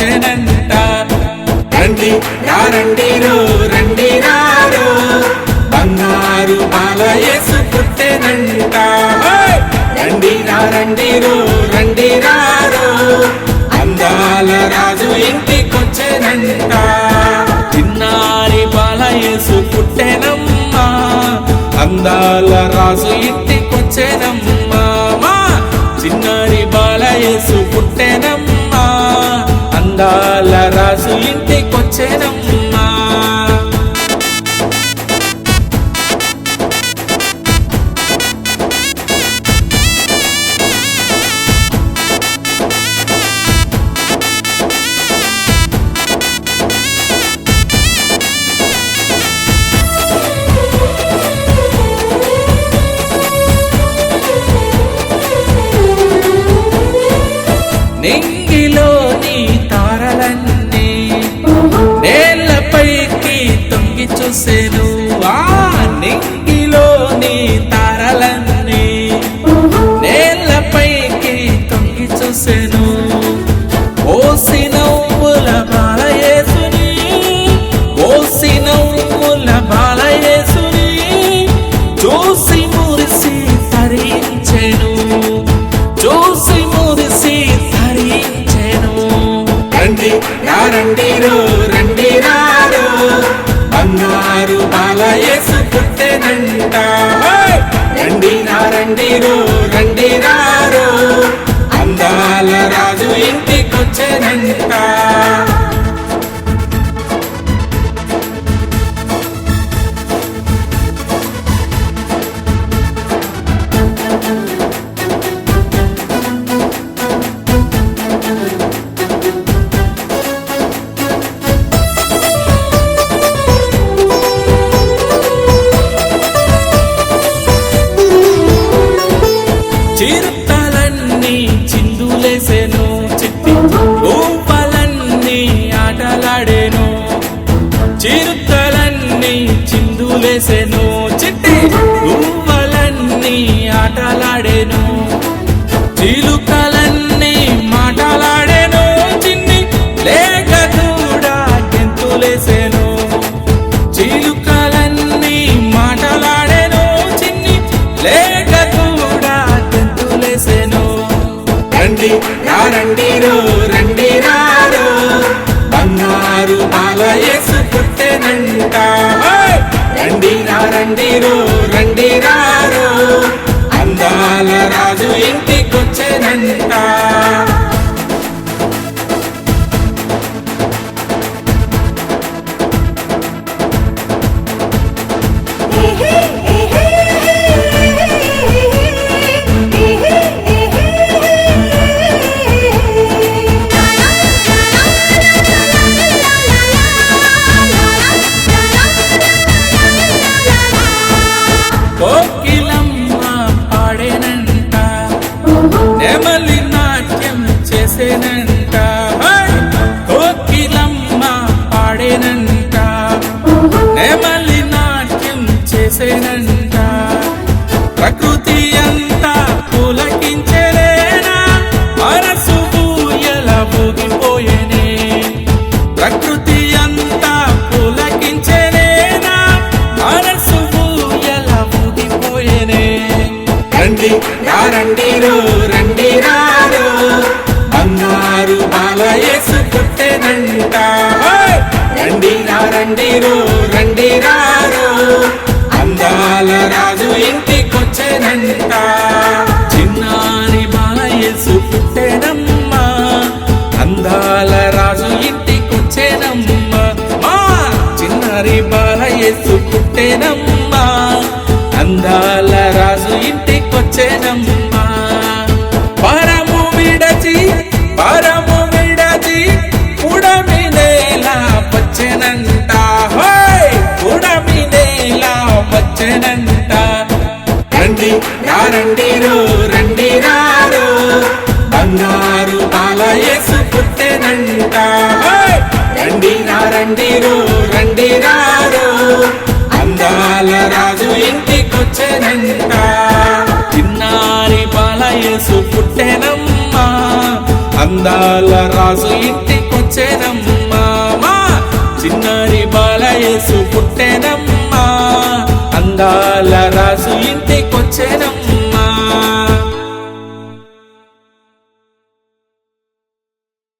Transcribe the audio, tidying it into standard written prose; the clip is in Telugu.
వచ్చేనంట. రండి రండిరో రండి రారో బంగారు బాల యేసు పుట్టెనంట. రండి రండిరో రండి రారో అందాల రాజు ఇంటికొచ్చెనంట. చిన్నారి బాల యేసు పుట్టెనమ్మా అందాల రాజు ఇంటికొచ్చెనమ్మా. చిన్నారి బాల యేసు పుట్టెనమ్మా అందాల రాజు ఇంటికొచ్చెనమ్మా. నింగిలోని తారలన్నీ నేలపైకి తొంగి చూసెను. నింగిలోని తారలన్నీ నేలపైకి తొంగి చూసెను. ఓసి నవ్వుల బాల యేసుని ఓసి నవ్వుల బాల యేసుని చూసి మురిసి తరించెను చూసి మురిసి తరించెను. రండి రండిరో రండి రారో బంగారు బాల యేసు పుట్టెనంట. రండి రండిరో రండి రారో అందాల రాజు ఇంటికొచ్చెనంట. చిరుతలన్నీ చిందులేసెను చిట్టి ఊపలన్నీ ఆటలాడేను. చిరుతలన్నీ చిందులేసెను చిట్టి ఊపలన్నీ ఆటలాడేను. చిలుకలన్నీ మాటలాడేను చిన్ని లేక కూడా గెంతులేసెను. చిలుకలన్నీ మాటలాడేను చిన్ని లేక కూడా గెంతులేసెను. రండి రండిరో రండి రారో బంగారు బాల యేసు పుట్టెనంట. రండి రండిరో రండి రారో అందాల రాజు ఇంటికొచ్చెనంట. కోకిలమ్మ పాడేనంట నెమలి నాట్యం చేసేనంట. కోకిలమ్మ పాడేనంట నెమలి నాట్యం చేసేనంట. ప్రకృతి అంతా పులకించెనేనా మనసు ఊయల ఊగిపోయేనే. ప్రకృతి అంతా పులకించెనేనా మనసు ఊయల ఊగిపోయేనే. రండి రండిరో రండి రారో బంగారు బాల యేసు పుట్టెనంట. రండి రండిరో రండి రారో అందాల రాజు ఇంటికొచ్చెనంట. చిన్నారి బాల యేసు పుట్టెనమ్మా అందాల రాజు ఇంటికొచ్చెనమ్మా. చిన్నారి బాల యేసు పుట్టెనమ్మా అందాల రాజు ఇంటికొచ్చెనమ్మా. పరము విడచి ఉడమి నేల వచ్చెనంట. ఉడమి నేల వచ్చెనంట. రండి రండిరో రండి రారో బంగారు బాల యేసు పుట్టెనంట. రండి రండిరో రండి రారో అందాల రాజు ఇంటికొచ్చెనంట. చిన్నారి బాల యేసు పుట్టెనమ్మా అందాల రాజు ఇంటికొచ్చెనంట. వచ్చేనమ్మా మా చిన్నారి బాలయేసు పుట్టేనమ్మా అందాల రాసు ఇంటికొచ్చేనమ్మా